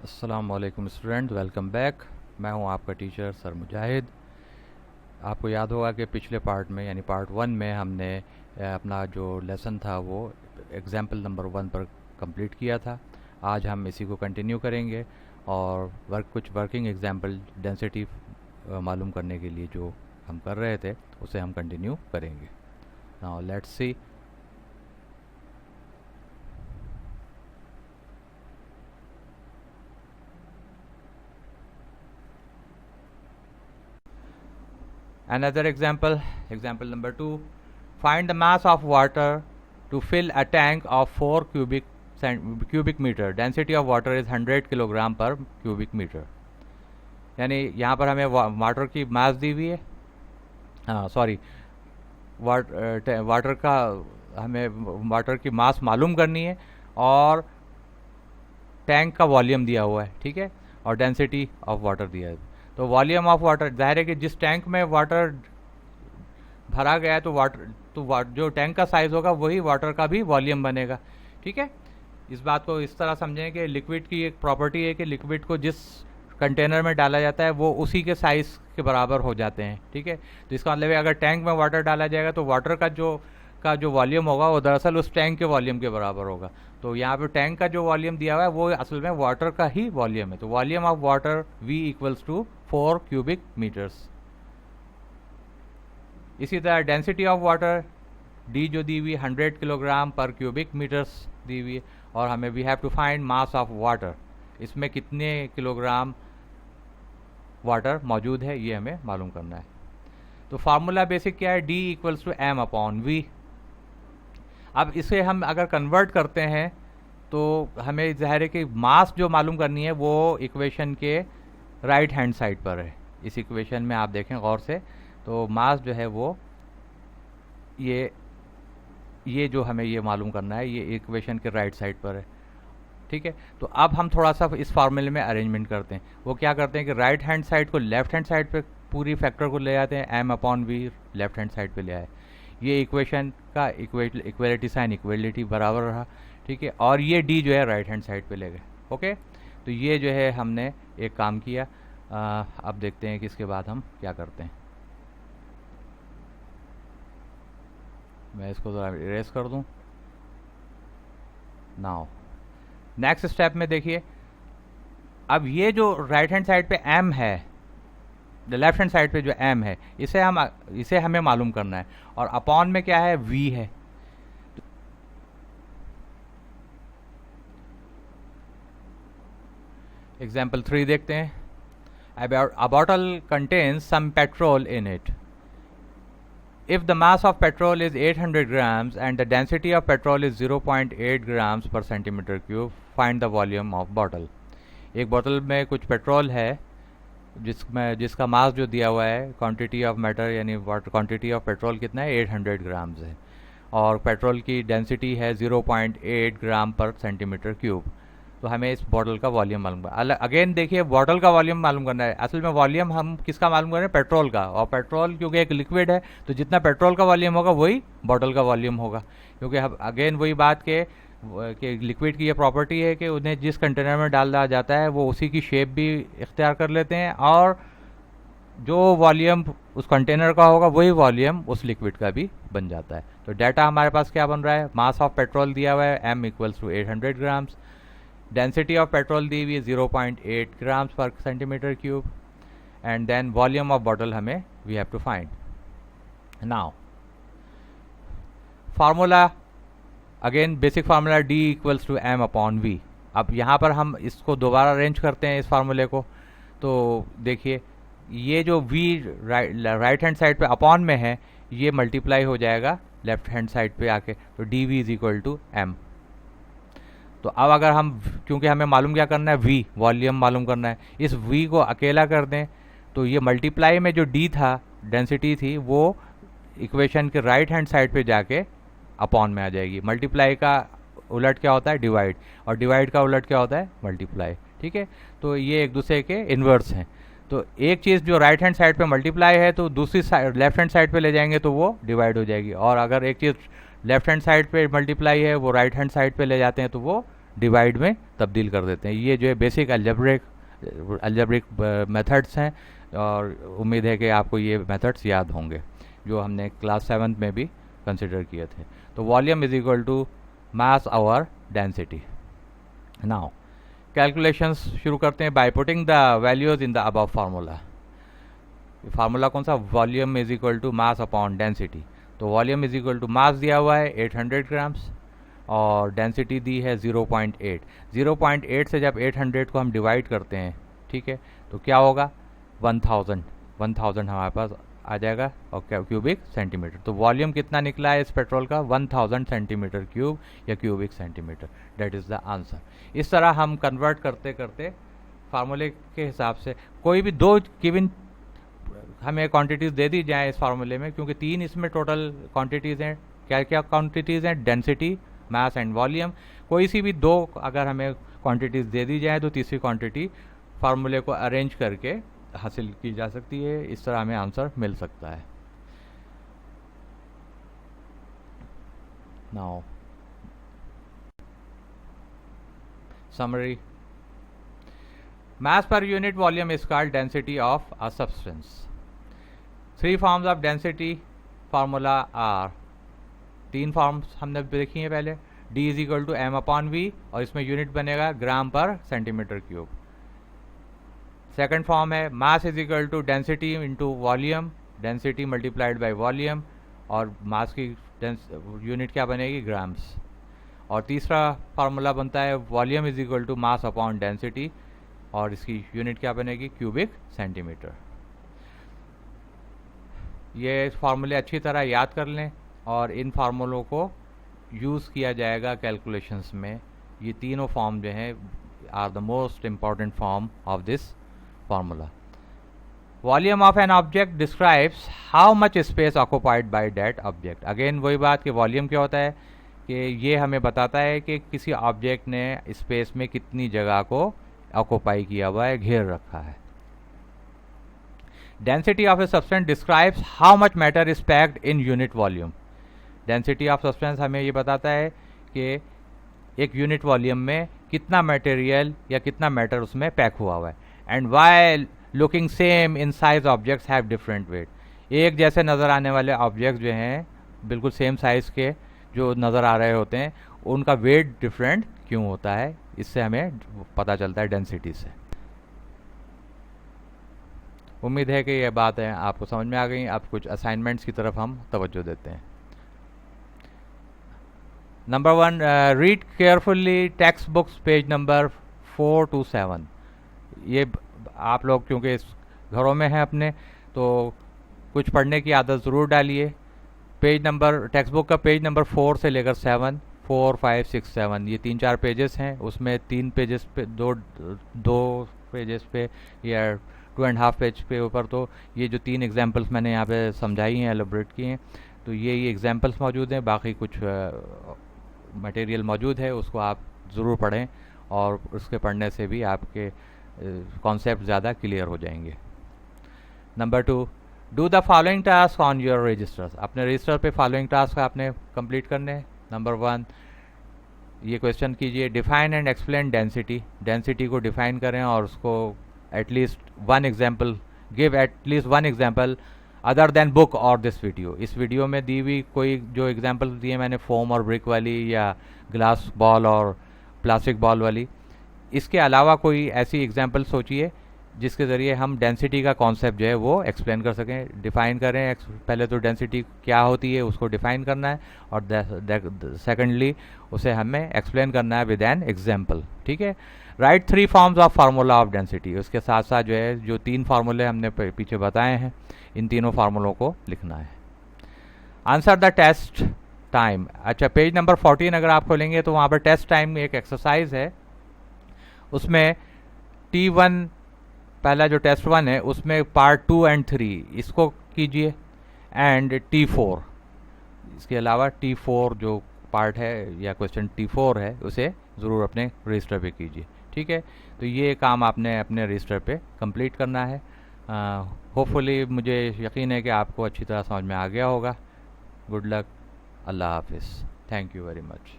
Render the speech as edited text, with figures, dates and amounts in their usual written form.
अस्सलाम वालेकुम student, welcome back. मैं हूं आपका टीचर सर मुजाहिद। आपको याद होगा कि पिछले पार्ट में यानी पार्ट 1 में हमने अपना जो लेसन था वो एग्जाम्पल नंबर 1 पर कंप्लीट किया था। आज हम इसी को कंटिन्यू करेंगे और कुछ वर्किंग एग्जाम्पल डेंसिटी मालूम करने के लिए जो हम कर रहे थे उसे हम कंटिन्यू करेंगे। Now let's see. Another example, example number 2. Find the mass of water to fill a tank of 4 cubic meter. Density of water is 100 kilogram पर क्यूबिक मीटर। यानी यहाँ पर हमें वाटर की मास दी हुई है, हाँ सॉरी, वाटर का हमें वाटर की मास मालूम करनी है और टैंक का वॉल्यूम दिया हुआ है, ठीक है, और डेंसिटी ऑफ वाटर दिया है। तो वॉल्यूम ऑफ वाटर, जाहिर है कि जिस टैंक में वाटर भरा गया है तो जो टैंक का साइज होगा वही वाटर का भी वॉल्यूम बनेगा, ठीक है। इस बात को इस तरह समझें कि लिक्विड की एक प्रॉपर्टी है कि लिक्विड को जिस कंटेनर में डाला जाता है वो उसी के साइज़ के बराबर हो जाते हैं, ठीक है। तो इसका मतलब है अगर टैंक में वाटर डाला जाएगा तो वाटर का जो वॉल्यूम होगा वो दरअसल उस टैंक के वॉल्यूम के बराबर होगा। तो यहाँ पे टैंक का जो वॉल्यूम दिया हुआ है वो असल में वाटर का ही वॉल्यूम है। तो volume of water V equals to 4 cubic metres. इसी तरह डेंसिटी ऑफ वाटर D जो दी हुई 100 किलोग्राम पर क्यूबिक मीटर्स दी हुई है और हमें we have to find mass of water, इसमें कितने किलोग्राम वाटर मौजूद है ये हमें मालूम करना है। तो फार्मूला बेसिक क्या है, D equals to M upon V। अब इसे हम अगर कन्वर्ट करते हैं तो हमें ज़ाहिर है कि मास जो मालूम करनी है वो इक्वेशन के राइट हैंड साइड पर है। इस इक्वेशन में आप देखें गौर से, तो मास जो है वो ये जो हमें ये मालूम करना है ये इक्वेशन के राइट साइड पर है, ठीक है। तो अब हम थोड़ा सा इस फार्मूले में अरेंजमेंट करते हैं। वो क्या करते हैं कि राइट हैंड साइड को लेफ्ट हैंड साइड पे पूरी फैक्टर को ले जाते हैं, M upon V left hand side पे ले आए। ये इक्वेशन का इक्वलिटी साइन इक्वलिटी बराबर रहा, ठीक है, और ये D जो है राइट हैंड साइड पे ले गए, ओके। तो ये जो है हमने एक काम किया। अब देखते हैं कि इसके बाद हम क्या करते हैं। मैं इसको ज़रा इरेज कर दूं। नाउ नेक्स्ट स्टेप में देखिए, अब ये जो राइट हैंड साइड पे M है, लेफ्ट हैंड साइड पे जो M है इसे हमें मालूम करना है और अपॉन में क्या है, V है। एग्जाम्पल 3 देखते हैं। A bottle contains some petrol in it. If the mass of petrol is 800 grams and the density of petrol is 0.8 grams per centimeter cube, find the volume of bottle. एक बोतल में कुछ petrol है जिसका मास जो दिया हुआ है, क्वांटिटी ऑफ मैटर यानी क्वांटिटी ऑफ पेट्रोल कितना है, 800 ग्राम्स है और पेट्रोल की डेंसिटी है 0.8 ग्राम पर सेंटीमीटर क्यूब। तो हमें इस बॉटल का वॉल्यूम मालूम करना। अगेन देखिए, बॉटल का वॉल्यूम मालूम करना है। असल में वॉल्यूम हम किसका मालूम कर रहे हैं, पेट्रोल का, और पेट्रोल क्योंकि एक लिक्विड है तो जितना पेट्रोल का वॉल्यूम होगा वही बॉटल का वॉल्यूम होगा। क्योंकि हम अगेन वही बात कि लिक्विड की ये प्रॉपर्टी है कि उन्हें जिस कंटेनर में डाला जाता है वो उसी की शेप भी इख्तियार कर लेते हैं और जो वॉल्यूम उस कंटेनर का होगा वही वॉल्यूम उस लिक्विड का भी बन जाता है। तो डाटा हमारे पास क्या बन रहा है, मास ऑफ पेट्रोल दिया हुआ है M equals to 800 grams, density of petrol दी हुई है 0.8 grams per centimetre cube, and then volume of bottle हमें we have to find. Now formula again basic formula D equals to M upon V। अब यहाँ पर हम इसको दोबारा अरेंज करते हैं इस फार्मूले को। तो देखिए, ये जो V राइट हैंड साइड पे अपॉन में है ये मल्टीप्लाई हो जाएगा लेफ्ट हैंड साइड पे आके, तो dV is equal to M। तो अब अगर हम, क्योंकि हमें मालूम क्या करना है, V वॉल्यूम मालूम करना है, इस V को अकेला कर दें तो ये मल्टीप्लाई में जो D था, डेंसिटी थी, वो इक्वेशन के राइट हैंड साइड पे जाके अपॉन में आ जाएगी। मल्टीप्लाई का उलट क्या होता है, डिवाइड, और डिवाइड का उलट क्या होता है, मल्टीप्लाई, ठीक है। तो ये एक दूसरे के इन्वर्स हैं। तो एक चीज़ जो राइट हैंड साइड पे मल्टीप्लाई है तो दूसरी साइड लेफ्ट हैंड साइड पे ले जाएंगे तो वो डिवाइड हो जाएगी, और अगर एक चीज़ लेफ्ट हैंड साइड पे मल्टीप्लाई है वो राइट हैंड साइड पे ले जाते हैं तो वो डिवाइड में तब्दील कर देते हैं। ये जो है बेसिक अलजेब्रिक मेथड्स हैं, और उम्मीद है कि आपको ये मेथड्स याद होंगे जो हमने क्लास 7 में भी कंसिडर किए थे। तो volume is equal to mass over density. Now calculations शुरू करते हैं by putting the values in the above formula. Formula कौन सा? Volume is equal to mass upon density. तो volume is equal to mass दिया हुआ है 800 ग्राम्स और डेंसिटी दी है 0.8। 0.8 से जब 800 को हम डिवाइड करते हैं, ठीक है, तो क्या होगा? 1000 हमारे पास आ जाएगा और क्यूबिक सेंटीमीटर। तो वॉल्यूम कितना निकला है इस पेट्रोल का? 1000 सेंटीमीटर क्यूब या cubic centimetre. That is the answer. इस तरह हम कन्वर्ट करते करते फार्मूले के हिसाब से कोई भी दो गिवन हमें क्वांटिटीज़ दे दी जाए इस फार्मूले में, क्योंकि 3 इसमें टोटल क्वांटिटीज़ हैं। क्या क्या क्वांटिटीज़ हैं? Density, mass and volume. कोई सी भी दो अगर हमें क्वांटिटीज़ दे दी जाए तो तीसरी क्वांटिटी फार्मूले को अरेंज करके हासिल की जा सकती है। इस तरह हमें आंसर मिल सकता है। Now summary. mass per unit volume is called density of a substance. 3 forms of density formula are, 3 forms हमने देखी हैं पहले। D is equal to M upon V, और इसमें यूनिट बनेगा ग्राम पर सेंटीमीटर क्यूब। सेकंड फॉर्म है mass is equal to density into volume, density multiplied by volume, और मास की यूनिट क्या बनेगी? ग्राम्स। और तीसरा फार्मूला बनता है volume is equal to mass upon density, और इसकी यूनिट क्या बनेगी? Cubic centimetre. ये फार्मूले अच्छी तरह याद कर लें और इन फार्मूलों को यूज़ किया जाएगा कैलकुलेशंस में। ये तीनों फॉर्म जो हैं are the most important form of this formula. Volume of an object describes how much space occupied by that object. Again वही बात कि वॉल्यूम क्या होता है कि ये हमें बताता है कि किसी ऑब्जेक्ट ने स्पेस में कितनी जगह को ऑक्युपाई किया हुआ है, घेर रखा है। Density of a substance describes how much matter is packed in unit volume. Density of substance हमें ये बताता है कि एक यूनिट वॉल्यूम में कितना मटेरियल या कितना मैटर उसमें पैक हुआ है। And why looking same in size objects have different weight. एक जैसे नज़र आने वाले ऑब्जेक्ट जो हैं, बिल्कुल सेम साइज़ के जो नज़र आ रहे होते हैं, उनका वेट डिफरेंट क्यों होता है? इससे हमें पता चलता है डेंसिटी से। उम्मीद है कि ये बात है आपको समझ में आ गई। अब कुछ असाइनमेंट्स की तरफ हम तवज्जो देते हैं। Number 1, read carefully text books page number 4 to 7। ये आप लोग क्योंकि इस घरों में हैं अपने, तो कुछ पढ़ने की आदत ज़रूर डालिए। पेज नंबर, टेक्स्ट बुक का पेज नंबर 4 से लेकर 7, 4, 5, 6, 7, ये 3-4 पेजेस हैं। उसमें 3 पेजेस पे, दो पेजेस पे या 2.5 पेज पे ऊपर, तो ये जो 3 एग्जांपल्स मैंने यहाँ पे समझाई हैं, एलोब्रेट की हैं, तो ये एग्जांपल्स मौजूद हैं। बाकी कुछ मटेरियल मौजूद है, उसको आप ज़रूर पढ़ें और उसके पढ़ने से भी आपके कॉन्सेप्ट ज़्यादा क्लियर हो जाएंगे। Number 2, do the following task on your registers. अपने रजिस्टर पे फॉलोइंग टास्क आपने कंप्लीट करने हैं। नंबर 1, ये क्वेश्चन कीजिए, define and explain density. Density को डिफाइन करें और उसको at least 1 example, give at least 1 example other than book और दिस वीडियो। इस वीडियो में दी हुई कोई जो एग्जाम्पल दिए मैंने, फोम और ब्रिक वाली या ग्लास बॉल और प्लास्टिक बॉल वाली, इसके अलावा कोई ऐसी एग्जाम्पल सोचिए जिसके ज़रिए हम डेंसिटी का कॉन्सेप्ट जो है वो एक्सप्लेन कर सकें, डिफ़ाइन करें। पहले तो डेंसिटी क्या होती है उसको डिफ़ाइन करना है, और सेकेंडली उसे हमें एक्सप्लेन करना है विद एन एग्जाम्पल। ठीक है। Right 3 forms of formula of density. उसके साथ साथ जो है जो 3 फार्मूले हमने पीछे बताए हैं, इन तीनों फार्मूलों को लिखना है। Answer the test time. अच्छा, पेज नंबर 14 अगर आप खोलेंगे तो वहाँ पर टेस्ट टाइम एक एक्सरसाइज है। उसमें T1 पहला जो टेस्ट 1 है उसमें पार्ट 2 and 3 इसको कीजिए, एंड T4, इसके अलावा T4 जो पार्ट है या क्वेश्चन T4 है उसे ज़रूर अपने रजिस्टर पे कीजिए। ठीक है। तो ये काम आपने अपने रजिस्टर पे कंप्लीट करना है। होपफुली मुझे यकीन है कि आपको अच्छी तरह समझ में आ गया होगा। Good luck. अल्लाह हाफिज़। Thank you very much.